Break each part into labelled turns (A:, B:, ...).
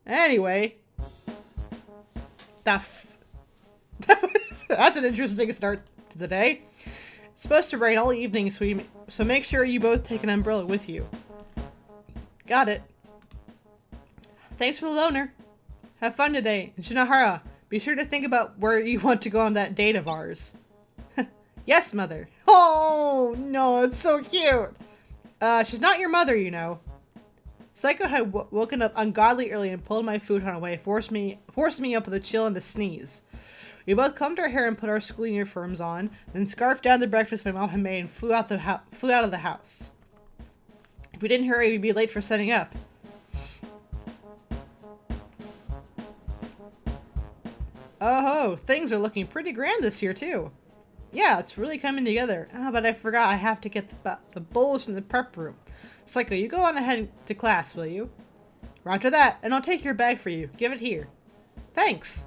A: Anyway, that that's an interesting start to the day. It's supposed to rain all evening, so make sure you both take an umbrella with you. Got it. Thanks for the loaner. Have fun today. And Shinohara, be sure to think about where you want to go on that date of ours. Yes, mother. Oh, no, it's so cute. She's not your mother, you know. Psycho had woken up ungodly early and pulled my futon away, forced me up with a chill and a sneeze. We both combed our hair and put our school uniforms on, then scarfed down the breakfast my mom had made and flew out of the house. If we didn't hurry, we'd be late for setting up. Oh, things are looking pretty grand this year, too. Yeah, it's really coming together. Oh, but I forgot I have to get the bowls from the prep room. Psycho, you go on ahead to class, will you? Roger that, and I'll take your bag for you. Give it here. Thanks.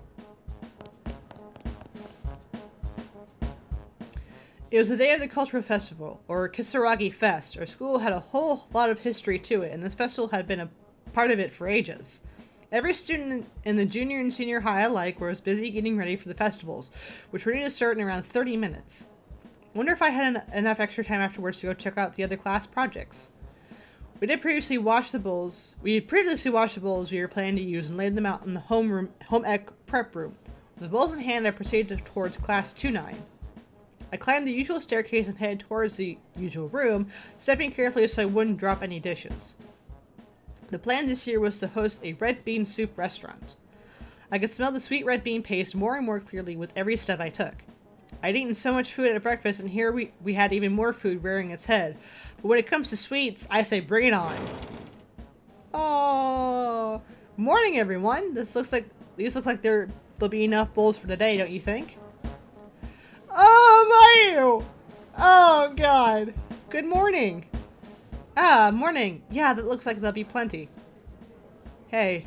A: It was the day of the cultural festival, or Kisaragi Fest. Our school had a whole lot of history to it, and this festival had been a part of it for ages. Every student in the junior and senior high alike was busy getting ready for the festivals, which were due to start in around 30 minutes. I wonder if I had enough extra time afterwards to go check out the other class projects. We had previously washed the bowls we were planning to use and laid them out in the home ec prep room. With the bowls in hand, I proceeded towards class 2-9. I climbed the usual staircase and headed towards the usual room, stepping carefully so I wouldn't drop any dishes. The plan this year was to host a red bean soup restaurant. I could smell the sweet red bean paste more and more clearly with every step I took. I'd eaten so much food at breakfast, and here we had even more food rearing its head. But when it comes to sweets, I say bring it on. Oh, morning everyone. These look like there'll be enough bowls for today, don't you think? Oh, Mayu! Oh God. Good morning. Ah, morning. Yeah, that looks like there'll be plenty. Hey.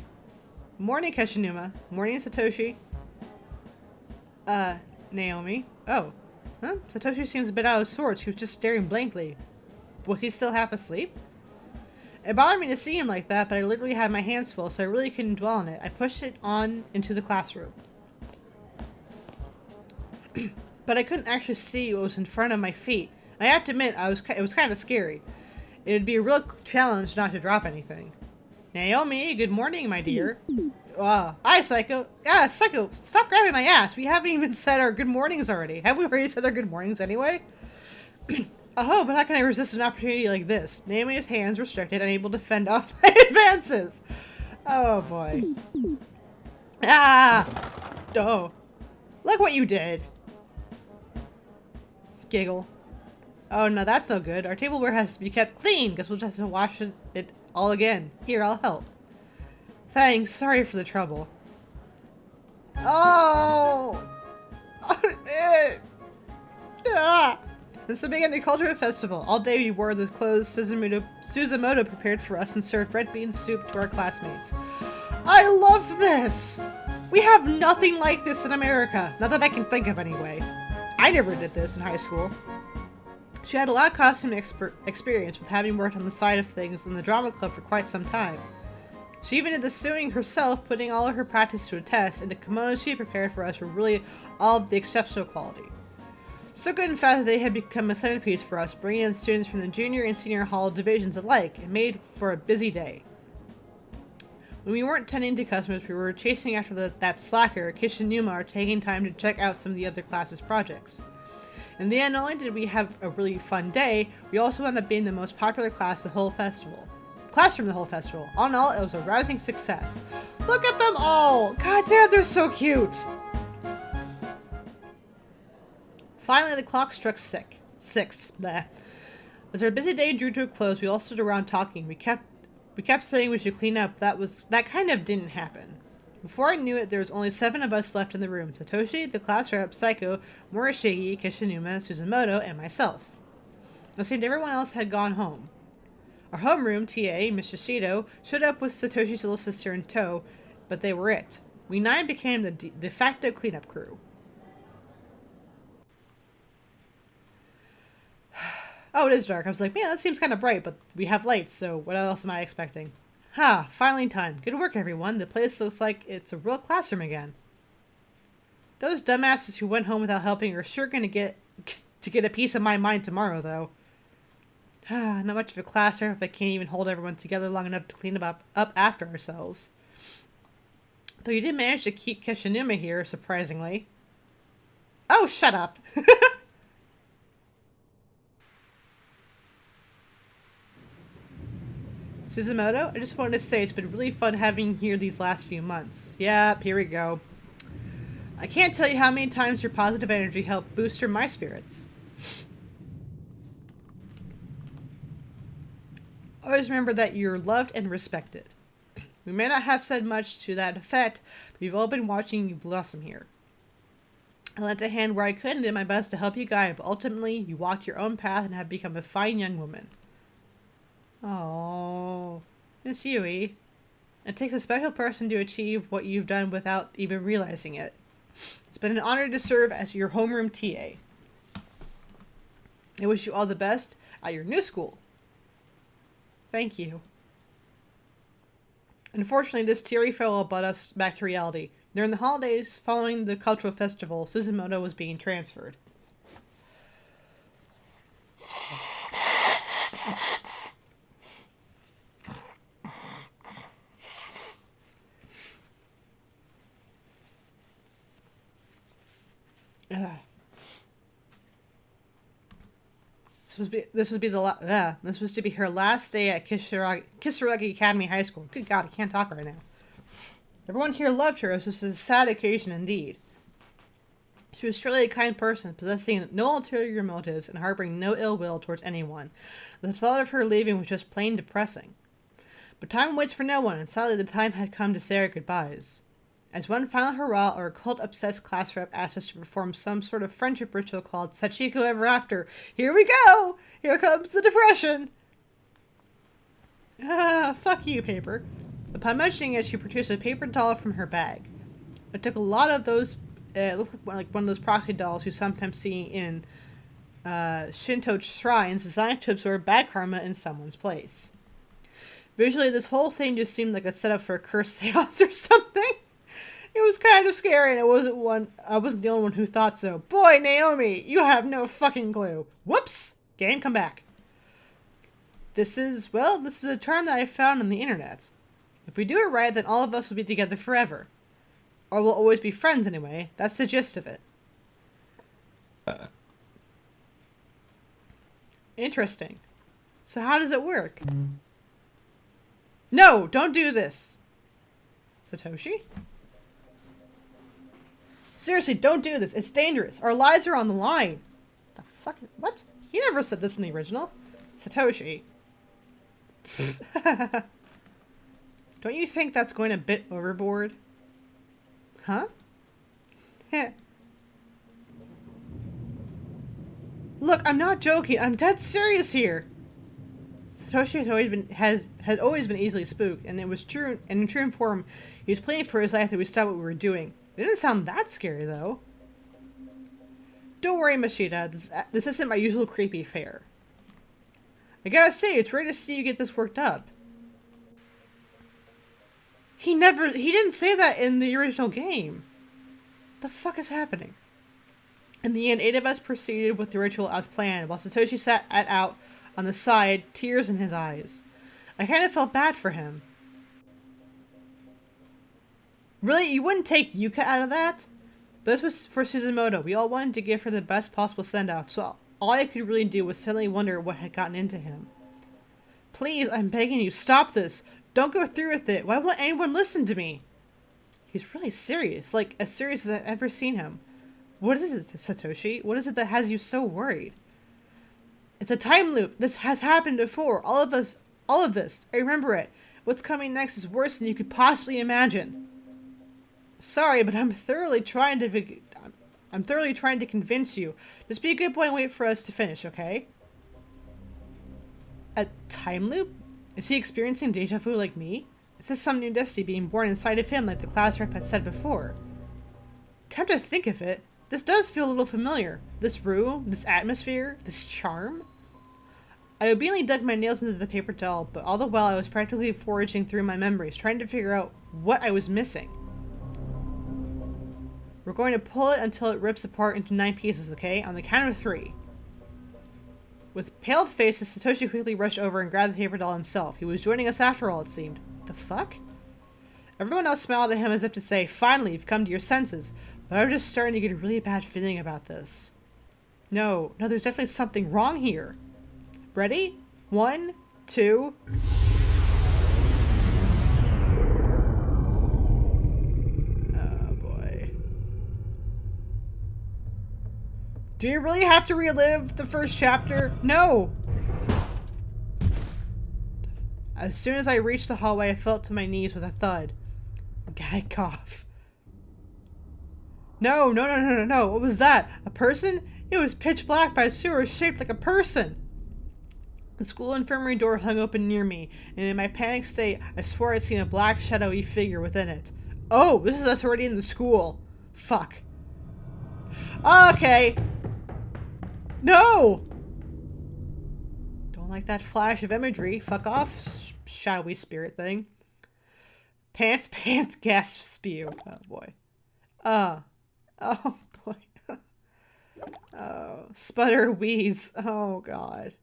A: Morning, Keshinuma. Morning, Satoshi. Naomi. Oh. Huh? Satoshi seems a bit out of sorts. He was just staring blankly. Was he still half asleep? It bothered me to see him like that, but I literally had my hands full, so I really couldn't dwell on it. I pushed it on into the classroom. But I couldn't actually see what was in front of my feet. I have to admit, it was kind of scary. It would be a real challenge not to drop anything. Naomi, good morning, my dear. Hi, Psycho. Ah, Psycho, stop grabbing my ass. We haven't even said our good mornings already. Have we already said our good mornings anyway? Oh, but how can I resist an opportunity like this? Naomi's hands restricted, unable to fend off my advances. Oh, boy. Ah! Oh. Look what you did. Giggle. Oh, no, that's no good. Our tableware has to be kept clean. Guess we'll just have to wash it all again. Here, I'll help. Thanks. Sorry for the trouble. Oh! This began the cultural festival. All day we wore the clothes Suzumoto prepared for us and served red bean soup to our classmates. I love this! We have nothing like this in America. Not that I can think of anyway. I never did this in high school. She had a lot of costume experience with having worked on the side of things in the drama club for quite some time. She even did the sewing herself, putting all of her practice to a test, and the kimonos she prepared for us were really all of the exceptional quality. So good in fact that they had become a centerpiece for us, bringing in students from the junior and senior hall divisions alike, and made for a busy day. When we weren't tending to customers, we were chasing after that slacker, Kishinuma, or taking time to check out some of the other class's projects. In the end, not only did we have a really fun day, we also ended up being the most popular class from the whole festival. All in all, it was a rousing success. Look at them all! God damn, they're so cute! Finally, the clock struck six. Bleh. As our busy day drew to a close, we all stood around talking. We kept saying we should clean up. That kind of didn't happen. Before I knew it, there was only 7 of us left in the room. Satoshi, the class rep, Psycho, Morishige, Kishinuma, Suzumoto, and myself. It seemed everyone else had gone home. Our homeroom, TA, Miss Shishido, showed up with Satoshi's little sister in tow, but they were it. We 9 became the de facto cleanup crew. Oh, it is dark. I was like, man, that seems kind of bright, but we have lights, so what else am I expecting? Ha, finally time. Good work, everyone. The place looks like it's a real classroom again. Those dumbasses who went home without helping are sure gonna get a piece of my mind tomorrow, though. Not much of a classroom if I can't even hold everyone together long enough to clean up after ourselves. Though you did manage to keep Keshinuma here, surprisingly. Oh, shut up! Suzumoto, I just wanted to say it's been really fun having you here these last few months. Yep, here we go. I can't tell you how many times your positive energy helped boost my spirits. Always remember that you're loved and respected. We may not have said much to that effect, but we've all been watching you blossom here. I lent a hand where I could and did my best to help you guide, but ultimately you walked your own path and have become a fine young woman. Oh, Miss Yui. It takes a special person to achieve what you've done without even realizing it. It's been an honor to serve as your homeroom TA. I wish you all the best at your new school. Thank you. Unfortunately, this teary farewell brought us back to reality. During the holidays following the cultural festival, Suzumoto was being transferred. This was to be her last day at Kisaragi Academy High School. Good God, I can't talk right now. Everyone here loved her, as this was a sad occasion indeed. She was truly a kind person, possessing no ulterior motives and harboring no ill will towards anyone. The thought of her leaving was just plain depressing. But time waits for no one, and sadly the time had come to say our goodbyes. As one final hurrah, our cult-obsessed class rep asked us to perform some sort of friendship ritual called Sachiko Ever After. Here we go! Here comes the depression! Ah, fuck you, paper. Upon mentioning it, she produced a paper doll from her bag. It took a lot of those, it looked like one of those proxy dolls you sometimes see in Shinto shrines designed to absorb bad karma in someone's place. Visually, this whole thing just seemed like a setup for a cursed seance or something. It was kind of scary, and I wasn't the only one who thought so. Boy, Naomi, you have no fucking clue. Whoops! Game, come back. This is a term that I found on the internet. If we do it right, then all of us will be together forever. Or we'll always be friends anyway. That's the gist of it. Interesting. So how does it work? No, don't do this. Satoshi? Seriously, don't do this. It's dangerous. Our lives are on the line. The fuck? What? You never said this in the original. Satoshi. Don't you think that's going a bit overboard? Huh? Look, I'm not joking. I'm dead serious here. Satoshi had always been easily spooked, and it was true. And in true form, he was playing for his life that we stopped what we were doing. It didn't sound that scary, though. Don't worry, Mashita. This isn't my usual creepy fare. I gotta say, it's rare to see you get this worked up. He didn't say that in the original game. The fuck is happening? In the end, 8 of us proceeded with the ritual as planned, while Satoshi sat out on the side, tears in his eyes. I kind of felt bad for him. Really? You wouldn't take Yuka out of that? But this was for Suzumoto. We all wanted to give her the best possible send-off, so all I could really do was suddenly wonder what had gotten into him. Please, I'm begging you, stop this. Don't go through with it. Why won't anyone listen to me? He's really serious. Like, as serious as I've ever seen him. What is it, Satoshi? What is it that has you so worried? It's a time loop. This has happened before. All of this. I remember it. What's coming next is worse than you could possibly imagine. Sorry, but I'm thoroughly trying to convince you. Just be a good boy and wait for us to finish, okay? A time loop? Is he experiencing deja vu like me? Is this some new destiny being born inside of him like the class rep had said before? Come to think of it, this does feel a little familiar. This room, this atmosphere, this charm. I obediently dug my nails into the paper doll, but all the while I was practically foraging through my memories, trying to figure out what I was missing. We're going to pull it until it rips apart into 9 pieces, okay? On the count of 3. With paled faces, Satoshi quickly rushed over and grabbed the paper doll himself. He was joining us after all, it seemed. The fuck? Everyone else smiled at him as if to say, finally, you've come to your senses. But I was just starting to get a really bad feeling about this. No, there's definitely something wrong here. Ready? 1, 2... Do you really have to relive the first chapter? No! As soon as I reached the hallway, I fell to my knees with a thud. Gag cough. No. What was that? A person? It was pitch black by a sewer shaped like a person. The school infirmary door hung open near me, and in my panic state, I swore I'd seen a black, shadowy figure within it. Oh, this is us already in the school. Fuck. Okay. No! Don't like that flash of imagery. Fuck off, shadowy spirit thing. Pants, gasp, spew. Oh boy. Oh boy. Oh, sputter, wheeze. Oh god.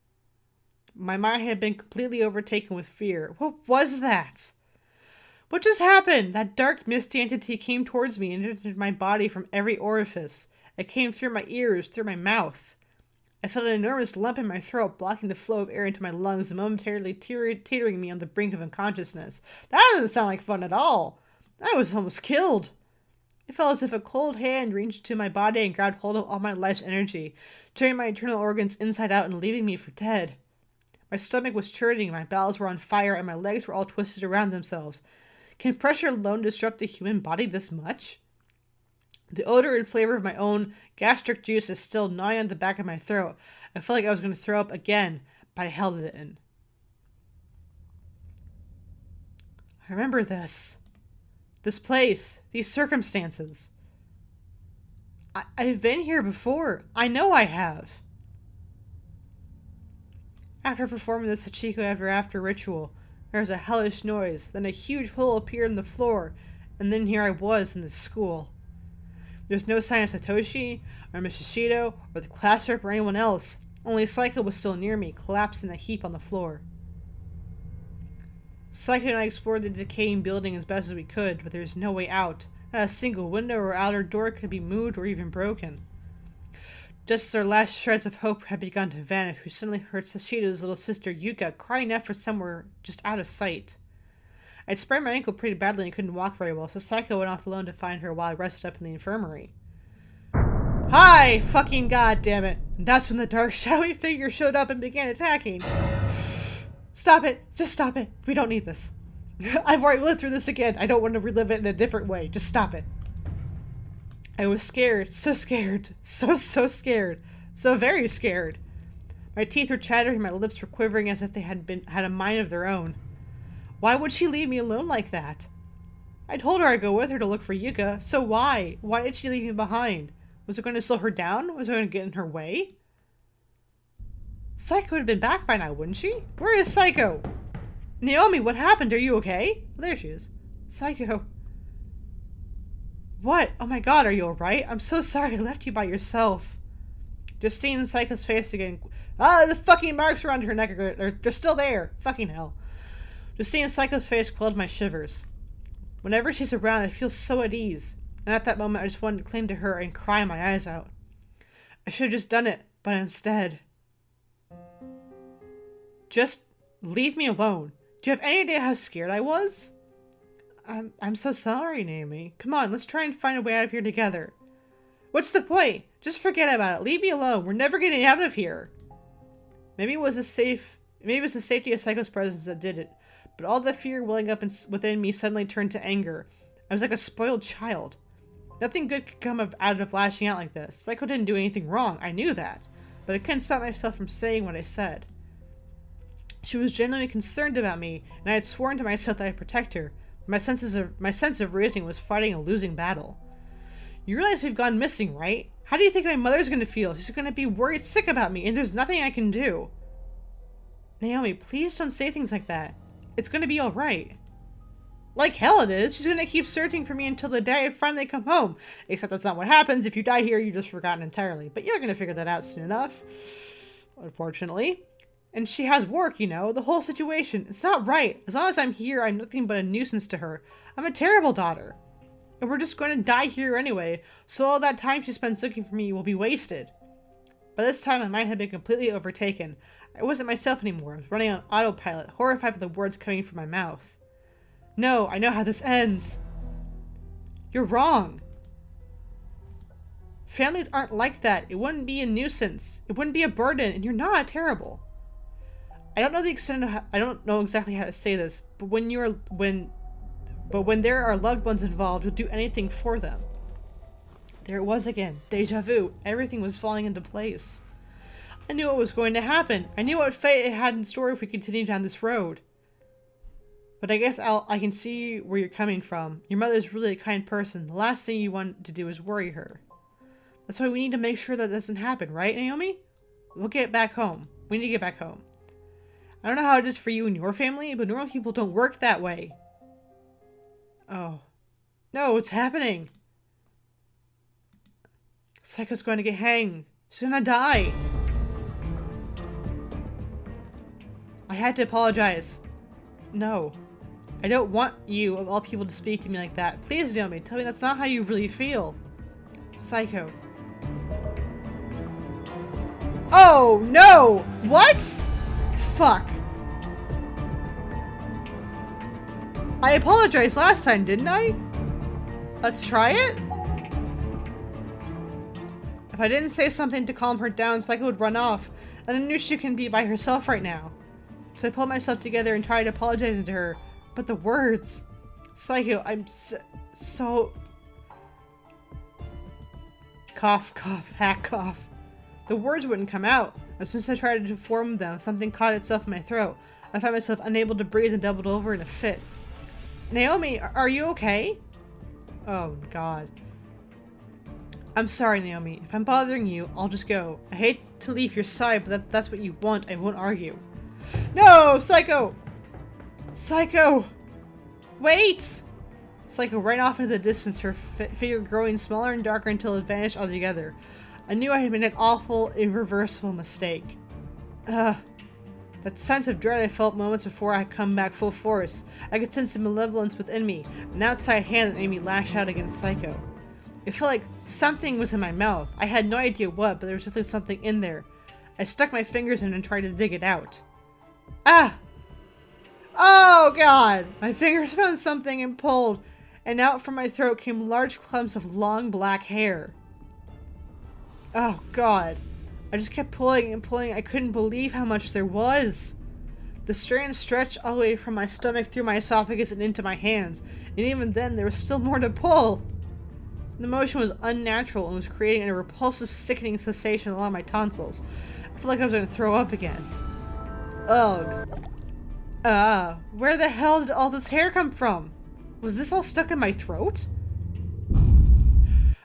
A: My mind had been completely overtaken with fear. What was that? What just happened? That dark, misty entity came towards me and entered my body from every orifice. It came through my ears, through my mouth. I felt an enormous lump in my throat, blocking the flow of air into my lungs and momentarily teetering me on the brink of unconsciousness. That doesn't sound like fun at all. I was almost killed. It felt as if a cold hand reached into my body and grabbed hold of all my life's energy, turning my internal organs inside out and leaving me for dead. My stomach was churning, my bowels were on fire, and my legs were all twisted around themselves. Can pressure alone disrupt the human body this much? The odor and flavor of my own gastric juice is still gnawing on the back of my throat. I felt like I was going to throw up again, but I held it in. I remember this. This place. These circumstances. I've been here before. I know I have. After performing the Sachiko Ever After ritual, there was a hellish noise, then a huge hole appeared in the floor, and then here I was in the school. There's no sign of Satoshi, or Mrs. Shido, or the class rep or anyone else. Only Psycho was still near me, collapsed in a heap on the floor. Psycho and I explored the decaying building as best as we could, but there was no way out. Not a single window or outer door could be moved or even broken. Just as our last shreds of hope had begun to vanish, we suddenly heard Sashido's little sister Yuka crying out for somewhere just out of sight. I'd sprained my ankle pretty badly and couldn't walk very well, so Psycho went off alone to find her while I rested up in the infirmary. Hi! Fucking goddammit! And that's when the dark, shadowy figure showed up and began attacking. Stop it! Just stop it! We don't need this. I've already lived through this again. I don't want to relive it in a different way. Just stop it. I was scared. So scared. So scared. So very scared. My teeth were chattering, my lips were quivering as if they had a mind of their own. Why would she leave me alone like that? I told her I'd go with her to look for Yuka, so why? Why did she leave me behind? Was it going to slow her down? Was it going to get in her way? Psycho would have been back by now, wouldn't she? Where is Psycho? Naomi, what happened? Are you okay? Oh, there she is. Psycho. What? Oh my god, are you alright? I'm so sorry I left you by yourself. Just seeing Psycho's face again. Ah, the fucking marks around her neck they're still there. Fucking hell. Just seeing Psycho's face quelled my shivers. Whenever she's around, I feel so at ease. And at that moment, I just wanted to cling to her and cry my eyes out. I should have just done it, but instead... Just leave me alone. Do you have any idea how scared I was? I'm so sorry, Naomi. Come on, let's try and find a way out of here together. What's the point? Just forget about it. Leave me alone. We're never getting out of here. Maybe it was the safety of Psycho's presence that did it. But all the fear welling up within me suddenly turned to anger. I was like a spoiled child. Nothing good could come out of lashing out like this. Psycho didn't do anything wrong. I knew that. But I couldn't stop myself from saying what I said. She was genuinely concerned about me, and I had sworn to myself that I'd protect her. My sense of reasoning was fighting a losing battle. You realize we've gone missing, right? How do you think my mother's going to feel? She's going to be worried sick about me, and there's nothing I can do. Naomi, please don't say things like that. It's gonna be alright. Like hell it is. She's gonna keep searching for me until the day I finally come home. Except that's not what happens. If you die here, you're just forgotten entirely. But you're gonna figure that out soon enough. Unfortunately. And she has work, you know. The whole situation. It's not right. As long as I'm here, I'm nothing but a nuisance to her. I'm a terrible daughter. And we're just going to die here anyway. So all that time she spends looking for me will be wasted. By this time, my mind had been completely overtaken. I wasn't myself anymore. I was running on autopilot, horrified by the words coming from my mouth. No, I know how this ends. You're wrong. Families aren't like that. It wouldn't be a nuisance. It wouldn't be a burden, and you're not terrible. I don't know the extent of I don't know exactly how to say this, but when there are loved ones involved, you'll do anything for them. There it was again. Deja vu. Everything was falling into place. I knew what was going to happen. I knew what fate it had in store if we continued down this road. But I guess I can see where you're coming from. Your mother's really a kind person. The last thing you want to do is worry her. That's why we need to make sure that doesn't happen, right, Naomi? We'll get back home. We need to get back home. I don't know how it is for you and your family, but normal people don't work that way. Oh. No, it's happening. Psycho's going to get hanged. She's gonna die. I had to apologize. No. I don't want you, of all people, to speak to me like that. Please, Naomi, tell me that's not how you really feel. Psycho. Oh, no! What? Fuck. I apologized last time, didn't I? Let's try it? If I didn't say something to calm her down, Psycho would run off, and I knew she couldn't be by herself right now. So I pulled myself together and tried apologizing to her. But the words... Psycho, I'm so... Cough, cough, hack, cough. The words wouldn't come out. As soon as I tried to form them, something caught itself in my throat. I found myself unable to breathe and doubled over in a fit. Naomi, are you okay? Oh, God. I'm sorry, Naomi. If I'm bothering you, I'll just go. I hate to leave your side, but that's what you want. I won't argue. No! Psycho! Psycho! Wait! Psycho ran off into the distance, her figure growing smaller and darker until it vanished altogether. I knew I had made an awful, irreversible mistake. That sense of dread I felt moments before I had come back full force. I could sense the malevolence within me, an outside hand that made me lash out against Psycho. It felt like something was in my mouth. I had no idea what, but there was definitely something in there. I stuck my fingers in and tried to dig it out. Ah! Oh, God! My fingers found something and pulled, and out from my throat came large clumps of long black hair. Oh, God. I just kept pulling and pulling. I couldn't believe how much there was. The strands stretched all the way from my stomach through my esophagus and into my hands, and even then there was still more to pull. The motion was unnatural and was creating a repulsive, sickening sensation along my tonsils. I felt like I was going to throw up again. Ugh. Where the hell did all this hair come from? Was this all stuck in my throat?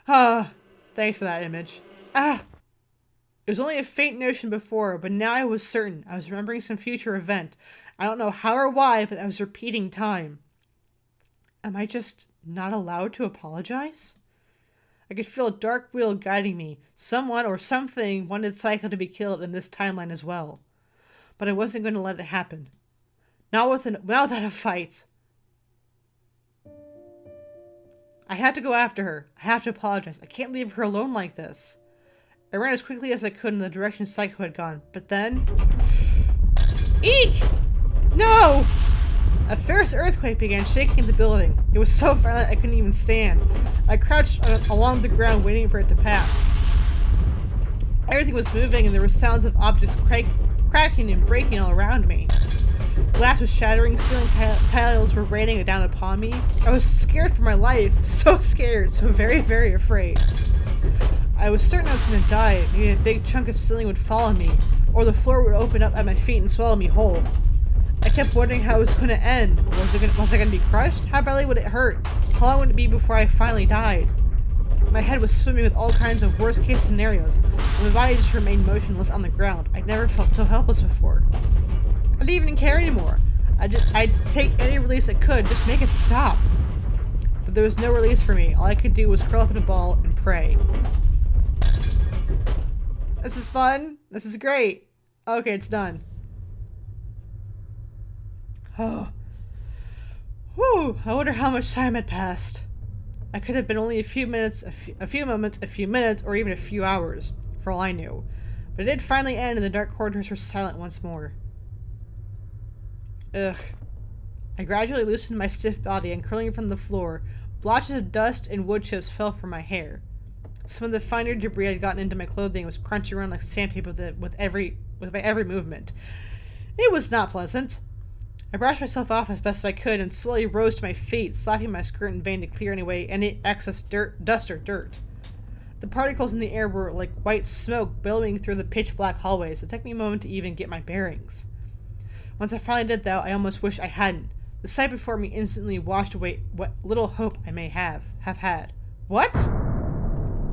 A: Thanks for that image. It was only a faint notion before, but now I was certain. I was remembering some future event. I don't know how or why, but I was repeating time. Am I just not allowed to apologize? I could feel a dark wheel guiding me. Someone or something wanted Psycho to be killed in this timeline as well. But I wasn't going to let it happen. Not without a fight. I had to go after her. I have to apologize. I can't leave her alone like this. I ran as quickly as I could in the direction Psycho had gone, but then... Eek! No! A fierce earthquake began shaking the building. It was so violent I couldn't even stand. I crouched along the ground waiting for it to pass. Everything was moving and there were sounds of objects cracking and breaking all around me. Glass was shattering, ceiling tiles were raining down upon me. I was scared for my life. So scared, so very, very afraid. I was certain I was going to die. Maybe a big chunk of ceiling would fall on me, or the floor would open up at my feet and swallow me whole. I kept wondering how it was going to end. Was I going to be crushed? How badly would it hurt? How long would it be before I finally died? My head was swimming with all kinds of worst-case scenarios, and my body just remained motionless on the ground. I'd never felt so helpless before. I didn't even care anymore. I'd take any release I could, just make it stop. But there was no release for me. All I could do was curl up in a ball and pray. This is fun. This is great. Okay, it's done. Oh. Whew. I wonder how much time had passed. I could have been only a few minutes, a few moments, a few minutes, or even a few hours, for all I knew. But it did finally end and the dark corridors were silent once more. Ugh. I gradually loosened my stiff body and curling from the floor, blotches of dust and wood chips fell from my hair. Some of the finer debris had gotten into my clothing was crunching around like sandpaper with my every movement. It was not pleasant. I brushed myself off as best I could and slowly rose to my feet, slapping my skirt in vain to clear away any excess dust or dirt. The particles in the air were like white smoke billowing through the pitch-black hallways. It took me a moment to even get my bearings. Once I finally did, though, I almost wish I hadn't. The sight before me instantly washed away what little hope I may have had. What?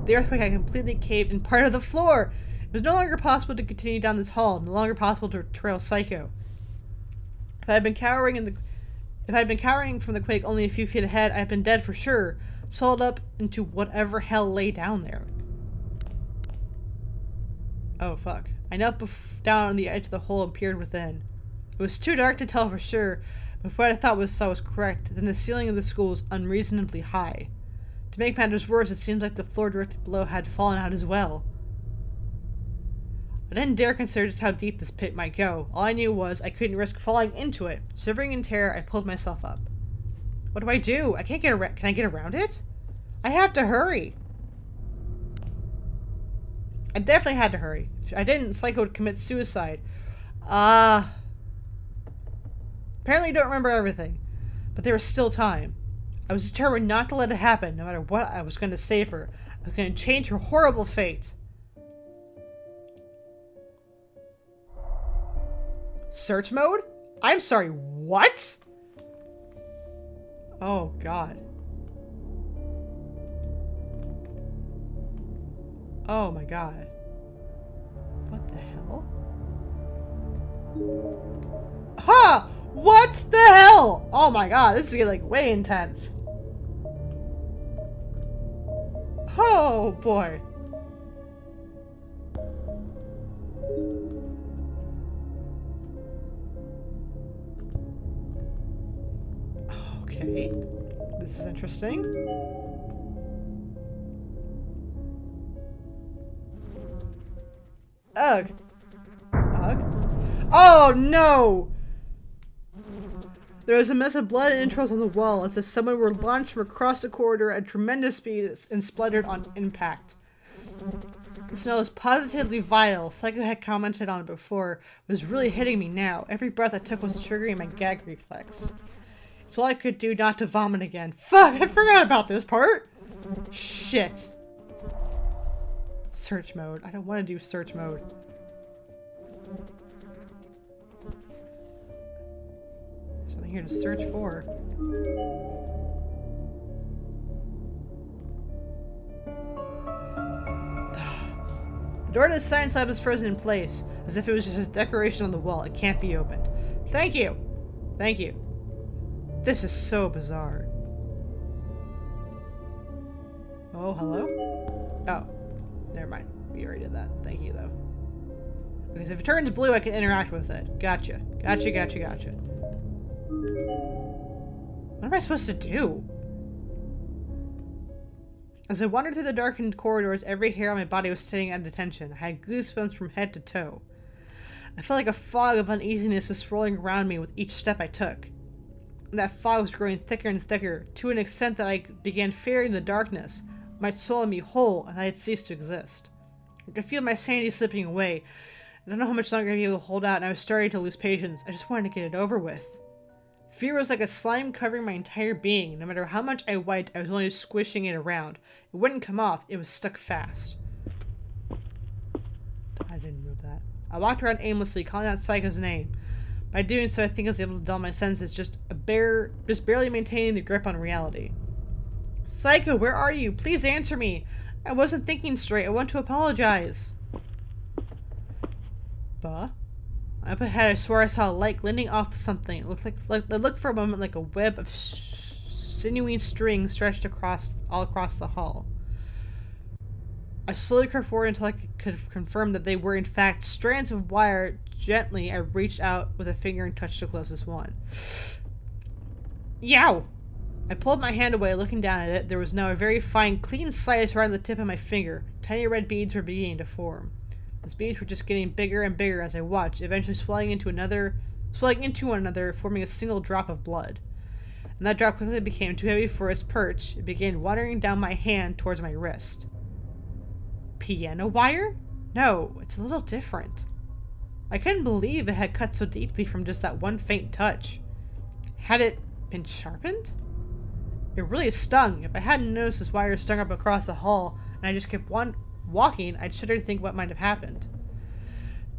A: The earthquake had completely caved in part of the floor. It was no longer possible to continue down this hall, no longer possible to trail Psycho. If I had been cowering from the quake only a few feet ahead, I had been dead for sure, swallowed up into whatever hell lay down there. Oh fuck. I knelt down on the edge of the hole and peered within. It was too dark to tell for sure, but if what I thought was correct, then the ceiling of the school was unreasonably high. To make matters worse, it seemed like the floor directly below had fallen out as well. I didn't dare consider just how deep this pit might go. All I knew was I couldn't risk falling into it. Shivering in terror, I pulled myself up. What do I do? I can't get around. Can I get around it? I have to hurry. I definitely had to hurry. If I didn't, Psycho would commit suicide. Apparently you don't remember everything. But there was still time. I was determined not to let it happen, no matter what I was going to save her. I was going to change her horrible fate. Search mode? I'm sorry, what? Oh, God. Oh, my God. What the hell? Ha! What the hell? Oh, my God. This is getting, like, way intense. Oh, boy. Okay, this is interesting. Ugh. Ugh. Oh no! There was a mess of blood and entrails on the wall, as if someone were launched from across the corridor at tremendous speed and spluttered on impact. The smell was positively vile. Psycho had commented on it before. It was really hitting me now. Every breath I took was triggering my gag reflex. It's all I could do not to vomit again. Fuck, I forgot about this part! Shit. Search mode. I don't want to do search mode. There's something here to search for. The door to the science lab is frozen in place, as if it was just a decoration on the wall. It can't be opened. Thank you! Thank you. This is so bizarre. Oh, hello? Oh, never mind. We already did that. Thank you, though. Because if it turns blue, I can interact with it. Gotcha. Gotcha, gotcha, gotcha. What am I supposed to do? As I wandered through the darkened corridors, every hair on my body was staying at attention. I had goosebumps from head to toe. I felt like a fog of uneasiness was swirling around me with each step I took. That fog was growing thicker and thicker, to an extent that I began fearing the darkness might swallow me whole and I had ceased to exist. I could feel my sanity slipping away. I don't know how much longer I'd be able to hold out, and I was starting to lose patience. I just wanted to get it over with. Fear was like a slime covering my entire being. No matter how much I wiped, I was only squishing it around. It wouldn't come off, it was stuck fast. I didn't move that. I walked around aimlessly, calling out Psycho's name. By doing so, I think I was able to dull my senses, just barely maintaining the grip on reality. Psycho, where are you? Please answer me. I wasn't thinking straight. I want to apologize. Buh? Up ahead, I swore I saw a light glinting off something. It looked for a moment like a web of sinewy string stretched all across the hall. I slowly crept forward until I could confirm that they were in fact strands of wire. Gently, I reached out with a finger and touched the closest one. Yow! I pulled my hand away, looking down at it. There was now a very fine, clean slice around the tip of my finger. Tiny red beads were beginning to form. Those beads were just getting bigger and bigger as I watched, eventually swelling into one another, forming a single drop of blood. And that drop quickly became too heavy for its perch. It began wandering down my hand towards my wrist. Piano wire? No, it's a little different. I couldn't believe it had cut so deeply from just that one faint touch. Had it been sharpened? It really stung. If I hadn't noticed this wire stung up across the hall, and I just kept walking, I'd shudder to think what might have happened.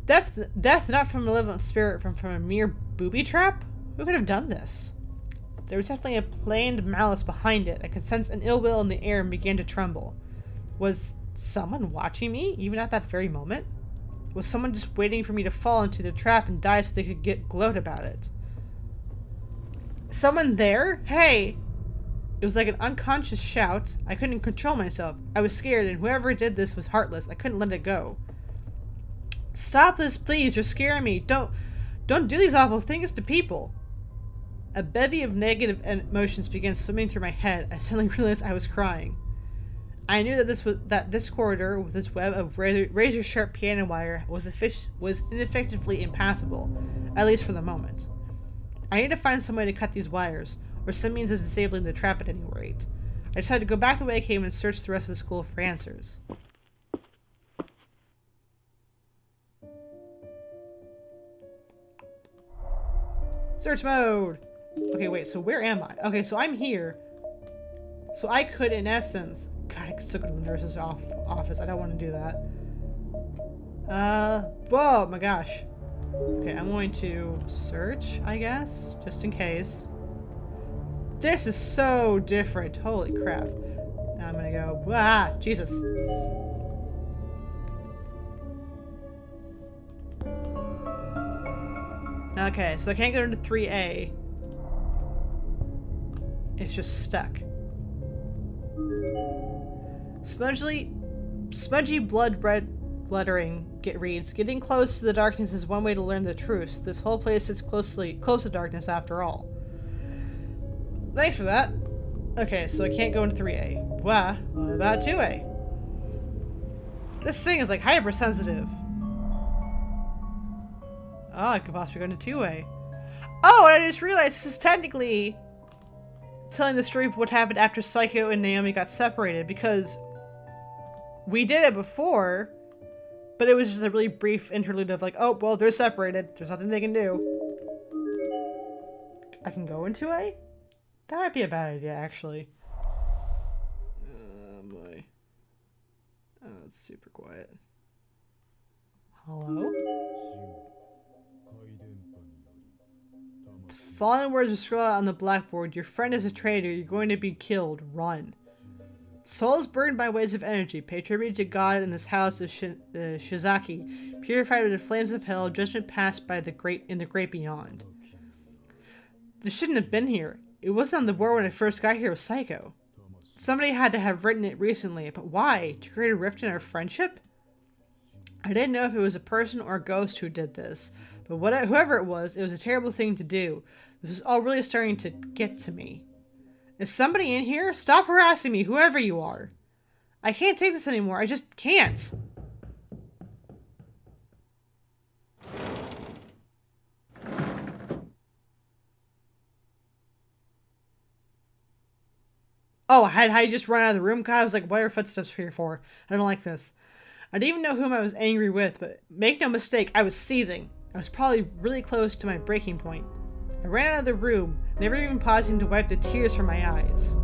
A: Death not from a malevolent spirit, from a mere booby trap? Who could have done this? There was definitely a planned malice behind it. I could sense an ill will in the air and began to tremble. Was someone watching me, even at that very moment? Was someone just waiting for me to fall into the trap and die so they could gloat about it? Someone there? Hey! It was like an unconscious shout. I couldn't control myself. I was scared, and whoever did this was heartless. I couldn't let it go. Stop this, please. You're scaring me. Don't do these awful things to people. A bevy of negative emotions began swimming through my head. I suddenly realized I was crying. I knew that this corridor, with its web of razor-sharp piano wire, was ineffectively impassable, at least for the moment. I needed to find some way to cut these wires, or some means of disabling the trap at any rate. I decided to go back the way I came and search the rest of the school for answers. Search mode! Okay, wait, so where am I? Okay, so I'm here. So I could, in essence... God, I could still go to the nurse's office. I don't want to do that. Whoa, my gosh. Okay, I'm going to search, I guess, just in case. This is so different. Holy crap. Now I'm gonna go, ah, Jesus. Okay, so I can't go into 3A. It's just stuck. Smudgy blood red lettering reads, getting close to the darkness is one way to learn the truth. This whole place sits close to darkness after all. Thanks for that. Okay, so I can't go into 3A. What about 2A? This thing is like hypersensitive. Oh, I could possibly go into 2A. Oh, and I just realized this is technically telling the story of what happened after Psycho and Naomi got separated, because we did it before, but it was just a really brief interlude of like, oh, well, they're separated. There's nothing they can do. I can go into 2A? That might be a bad idea, actually. Oh, boy. Oh, it's super quiet. Hello? The following words are scrolled out on the blackboard. Your friend is a traitor. You're going to be killed. Run. Souls burned by waves of energy. Pay tribute to God in this house of Shizaki. Purified with the flames of hell. Judgment passed by in the great beyond. This shouldn't have been here. It wasn't on the board when I first got here with Psycho. Somebody had to have written it recently, but why? To create a rift in our friendship? I didn't know if it was a person or a ghost who did this, but whoever it was a terrible thing to do. This was all really starting to get to me. Is somebody in here? Stop harassing me, whoever you are. I can't take this anymore. I just can't. Oh, had I just run out of the room? God, I was like, what are footsteps here for? I don't like this. I didn't even know whom I was angry with, but make no mistake, I was seething. I was probably really close to my breaking point. I ran out of the room, never even pausing to wipe the tears from my eyes.